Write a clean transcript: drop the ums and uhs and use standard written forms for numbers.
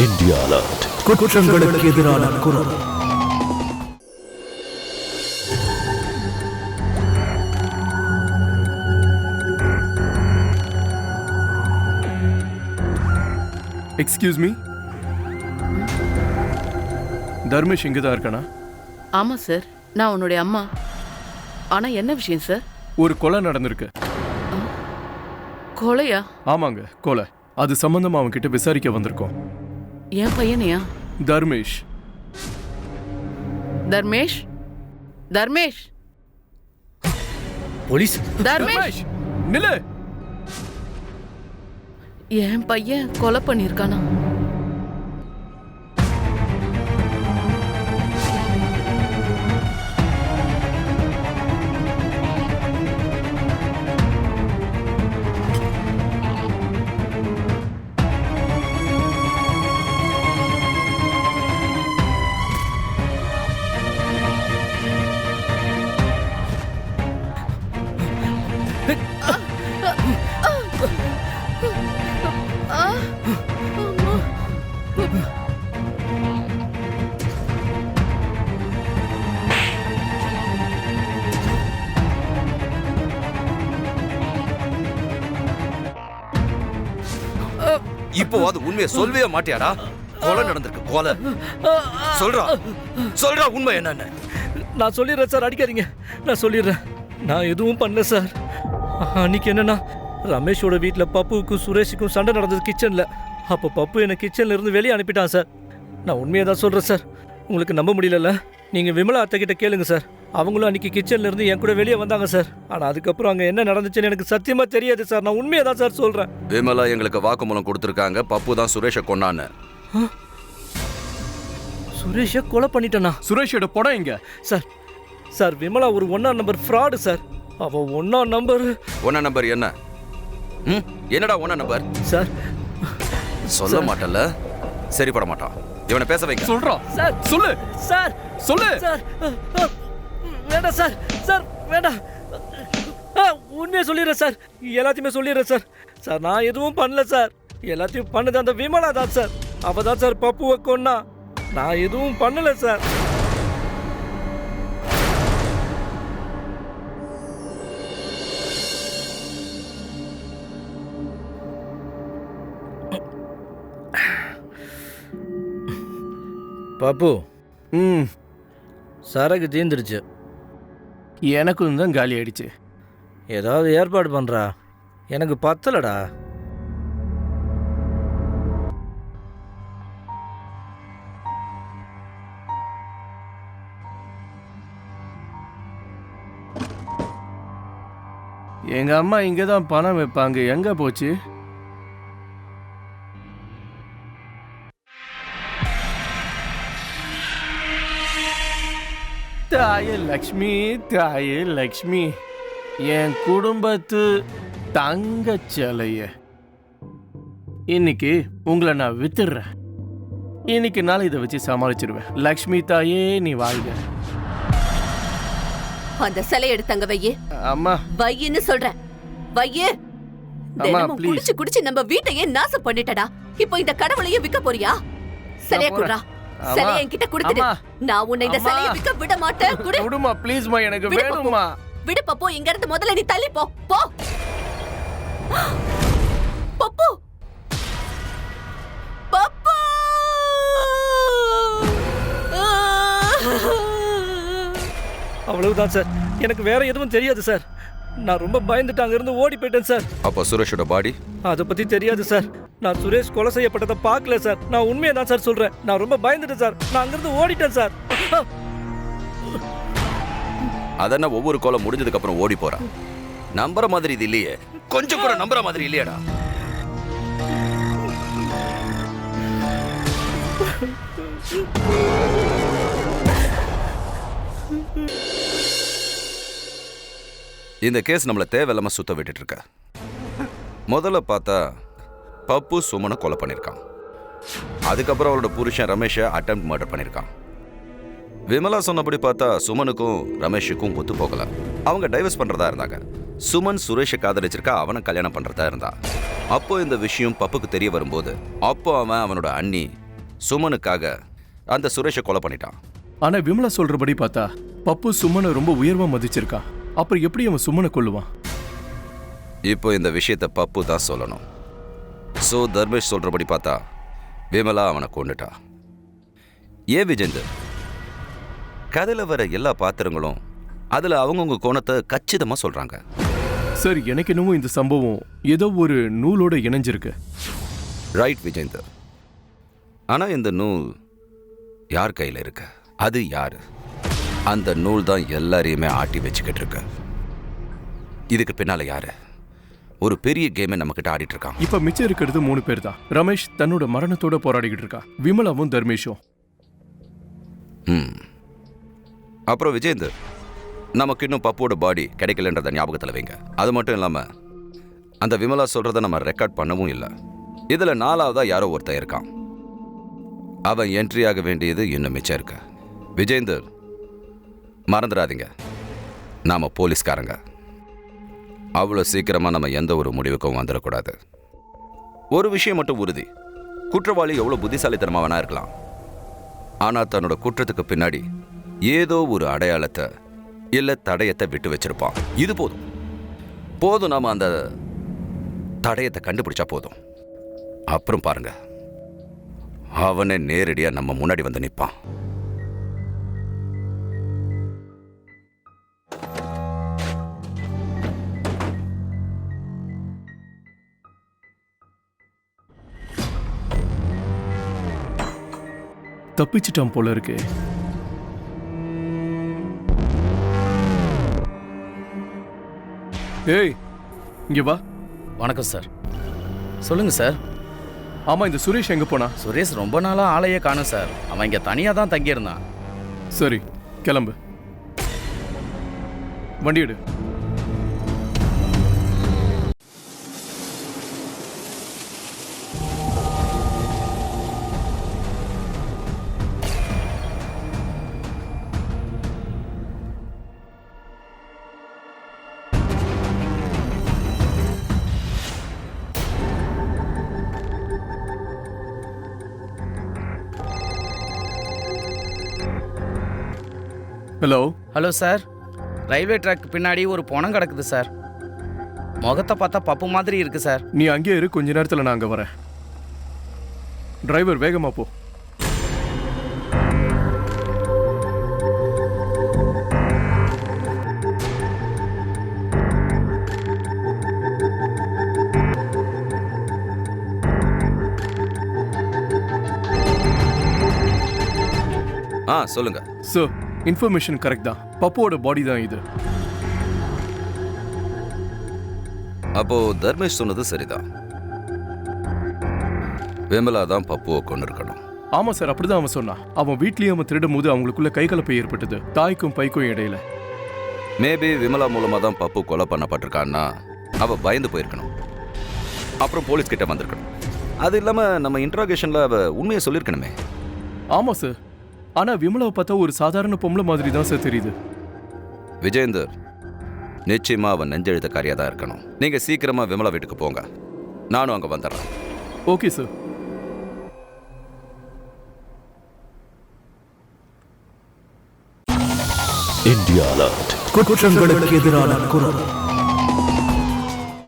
India alert. குற்றங்களுக்கு எதிரான குரல். எக்ஸ்கியூஸ் மீ, தர்மேஷ் இங்கே தான் இருக்கானா? ஆமாம் சார், நான் உன்னுடைய அம்மா. ஆனால் என்ன விஷயம் சார்? ஒரு கொலை நடந்திருக்கு. கொலையா? ஆமாங்க, கொலை. அது சம்பந்தமா அவன் கிட்ட விசாரிக்க வந்திருக்கோம். என் பையனையா? தர்மேஷ். தர்மேஷ், தர்மேஷ், போலீஸ். தர்மேஷ், நில்லு. என் பையன் கொலை பண்ணியிருக்கானா? இப்போ அது உண்மையை சொல்லவே மாட்டியாடா? கொலை நடந்திருக்கு, கொலை. சொல்றா உண்மை என்னன்னு. நான் சொல்லிடுறேன் சார், அடிக்காதீங்க. நான் சொல்லிடுறேன், நான் எதுவும் பண்ணல சார். அன்னைக்கு என்னன்னா, ரமேஷோட வீட்டில் பப்புவுக்கும் சுரேஷுக்கும் சண்டை நடந்தது கிச்சனில். அப்போ பப்பு என்னை கிச்சன்ல இருந்து வெளியே அனுப்பிட்டான் சார். நான் உண்மையை தான் சொல்கிறேன் சார். உங்களுக்கு நம்ப முடியலல்ல? நீங்கள் விமலா அத்தை கிட்ட கேளுங்க சார். அவங்களும் அன்றைக்கி கிச்சன்ல இருந்து என் கூட வெளியே வந்தாங்க சார். ஆனால் அதுக்கப்புறம் அங்கே என்ன நடந்துச்சுன்னு எனக்கு சத்தியமாக தெரியாது சார். நான் உண்மையை தான் சார் சொல்கிறேன். விமலா எங்களுக்கு வாக்குமூலம் கொடுத்துருக்காங்க, பப்பு தான் சுரேஷை கொண்டான்னு. சுரேஷை கொலை பண்ணிட்டேனா? சுரேஷோட படம் இங்க. சார் சார், விமலா ஒரு 1ஆம் நம்பர் ஃப்ராடு சார். அவள் 1ஆம் நம்பர். 1ஆம் நம்பர் என்ன? என்னடா 1ஆம் நம்பர்? சார் சொல்ல மாட்டல, சரிப்பட மாட்டான். இவனை பேச வைக்க சொல்றான் சார். சொல்லு சார் சொல்லு சார். வேண்டாம் சார். சார் வேண்டாம். உண்மையை சொல்லிடுறேன் சார். எல்லாத்தையுமே சொல்லிடுறேன் சார். சார் நான் எதுவும் பண்ணல சார். எல்லாத்தையும் பண்ணது அந்த விமலா தான் சார். அவ தான் சார் பப்புவை கொன்னா. நான் எதுவும் பண்ணல சார். பப்பு, சரக்கு தீந்துருச்சு. எனக்கும் தான் காலி ஆயிடுச்சு. ஏதாவது ஏற்பாடு பண்றா, எனக்கு பத்தலடா. எங்க அம்மா இங்க தான் பணம் வைப்பாங்க, எங்க போச்சு? தாயே லக்ஷ்மி, தாயே லக்ஷ்மி, என் குடும்பத்து தங்கச்சலைய இன்னைக்கு உங்களை நான் வித்துடுறேன். இன்னைக்கு நாள் இதை வச்சு சமாளிச்சிருவேன். லக்ஷ்மி தாயே நீ வாழ்க. அந்த சிலை எடுத்தங்க வையே. அம்மா வையின்னு சொல்றேன், வையே. தினமும் குடிச்சு குடிச்சு நம்ம வீட்டையே நாசம் பண்ணிட்டடா. இப்போ இந்த கடவுளையே விற்க போறியா? சிலைய குடுறா. சிலைய என்கிட்ட கொடுத்துடு. நான் உன்னை இந்த சிலைய விற்க விட மாட்டேன். குடுமா ப்ளீஸ்மா, எனக்கு வேணும்மா. விடு பப்பு, இங்க இருந்து முதல்ல நீ தள்ளி போ. போ பப்பு. பப்பு, அவ்வளவுதான் சார். எனக்கு வேற எதுவும் தெரியாது சார். நான் ரொம்ப பயந்துட்டு அங்க இருந்து ஓடி போயிட்டேன் சார். அப்ப சுரேஷோட பாடி அதை பத்தி தெரியாது சார். நான் சுரேஷ் கொலை செய்யப்பட்டதை பார்க்கல சார். நான் உண்மையை தான் சார் சொல்றேன். நான் ரொம்ப பயந்துட்டேன் சார். நான் அங்கிருந்து ஓடிட்டேன் சார். அதென்ன ஒவ்வொரு கொலை முடிஞ்சதுக்கு அப்புறம் ஓடி போறான்? நம்புற மாதிரி இது இல்லையே. கொஞ்சம் கூட நம்புற மாதிரி இல்லையாடா? இந்த கேஸ் நம்மளை தேவையில்லாம சுத்த விட்டுட்டு இருக்க. முதல்ல பார்த்தா பப்பு சுமனை கொலை பண்ணியிருக்கான். அதுக்கப்புறம் அவரோட புருஷன் ரமேஷை அட்டெம்ப்ட் மர்டர் பண்ணியிருக்கான். விமலா சொன்னபடி பார்த்தா சுமனுக்கும் ரமேஷுக்கும் ஒத்து போகல. அவங்க டைவர்ஸ் பண்றதா இருந்தாங்க. சுமன் சுரேஷை காதலிச்சிருக்கா, அவனை கல்யாணம் பண்றதா இருந்தா. அப்போ இந்த விஷயம் பப்புக்கு தெரிய வரும்போது அப்போ அவன் அவனோட அண்ணி சுமனுக்காக அந்த சுரேஷை கொலை பண்ணிட்டான். ஆனா விமலா சொல்றபடி பார்த்தா பப்பு சுமனை ரொம்ப உயர்வா மதிச்சிருக்கா. அப்புறம் எப்படி அவன் சுமனை கொல்லுவான்? இப்போ இந்த விஷயத்தை பப்பு தான் சொல்லணும். ஸோ தர்மேஷ் சொல்றபடி பார்த்தா விமலா அவனை கொண்டுட்டா. ஏன் விஜேந்தர், கதையில் வர எல்லா பாத்திரங்களும் அதில் அவங்கவுங்க கோணத்தை கச்சிதமாக சொல்கிறாங்க. சார், எனக்கு என்னவோ இந்த சம்பவம் ஏதோ ஒரு நூலோட இணைஞ்சிருக்கு. ரைட் விஜேந்தர். ஆனால் இந்த நூல் யார் கையில் இருக்கு? அது யாரு? அந்த நூல் தான் எல்லாரையுமே ஆட்டி வச்சுக்கிட்டு இருக்கு. இதுக்கு பின்னால யாரு? ஒரு பெரிய கேமை நம்மக்கிட்ட ஆடிட்டு இருக்கான். இப்ப மிச்சம் இருக்கிறது 3 பேர் தான். ரமேஷ் தன்னோட மரணத்தோட போராடிக்கிட்டு இருக்கா, விமலாவும் தர்மேஷும். அப்புறம் விஜேந்தர், நமக்கு இன்னும் பப்புவோட பாடி கிடைக்கலன்றத ஞாபகத்தில் வைங்க. அது மட்டும் இல்லாமல் அந்த விமலா சொல்கிறத நம்ம ரெக்கார்ட் பண்ணவும் இல்லை. இதில் 4ஆவதா யாரோ ஒருத்தன் இருக்கான். அவன் என்ட்ரி ஆக வேண்டியது இன்னும் மிச்சம் இருக்கு. விஜேந்தர், மறந்துடாதீங்க, நாம் போலீஸ்காரங்க. அவ்வளோ சீக்கிரமாக நம்ம எந்த ஒரு முடிவுக்கும் வந்துடக்கூடாது. ஒரு விஷயம் மட்டும் உறுதி, குற்றவாளி எவ்வளோ புத்திசாலித்தனமாக வேணா இருக்கலாம், ஆனால் தன்னோட குற்றத்துக்கு பின்னாடி ஏதோ ஒரு அடையாளத்தை இல்லை தடயத்தை விட்டு வச்சிருப்பான். இது போதும் நாம அந்த தடயத்தை கண்டுபிடிச்சா போதும். அப்புறம் பாருங்க, அவனே நேரடியாக நம்ம முன்னாடி வந்து நிற்பான். தப்பிச்சிட்டான் போல இருக்கு. ஏய், இங்க வா. வணக்கம் சார். சொல்லுங்க சார். ஆமா, இந்த சுரேஷ் எங்க போனா? சுரேஷ் ரொம்ப நாளா ஆளையே காணும் சார். அவன் இங்க தனியா தான் தங்கியிருந்தான். சரி, கிளம்பு. வண்டி எடு. Hello. Hello sir. Railway track பின்னாடி ஒரு பணம் கிடக்குது சார். முகத்தை பார்த்தா பப்பு மாதிரி இருக்கு சார். நீ அங்கேயே இரு, கொஞ்ச நேரத்தில் நான் அங்கே வரேன். டிரைவர் வேகமா போ. சொல்லுங்க சார், இன்ஃபர்மேஷன் கரெக்ட் தான். பப்புவோட பாடி தான் இது. அப்போ தர்மேஷ் சொன்னது சரிதான். விமலா தான் பப்புவை கொண்டு இருக்கணும். ஆமா சார், அப்படிதான் அவன் சொன்னான். அவன் வீட்லயும் அவன் திருடும் போது அவங்களுக்குள்ள கைகலப்பை ஏற்பட்டது, தாய்க்கும் பைக்கும் இடையில. மேபி விமலா மூலமா தான் பப்பு கொலை பண்ணப்பட்டிருக்கான்னா அவ பயந்து போயிருக்கணும். அப்புறம் போலீஸ் கிட்ட வந்திருக்கணும். அது இல்லாம நம்ம இன்ட்ராகேஷன்ல அவ உண்மையை சொல்லியிருக்கணுமே. ஆமா சார், ஆனா விமலாவை பார்த்தா ஒரு சாதாரண பொம்பளை மாதிரி தான் சார் தெரியுது. விஜேந்தர், நிச்சயமா அவன் நெஞ்செழுத்தக்காரியா தான் இருக்கணும். நீங்க சீக்கிரமா விமலா வீட்டுக்கு போங்க, நானும் அங்க வந்துடுறேன். Okay sir. India alert. குற்றங்களுக்கு எதிரான குரல்.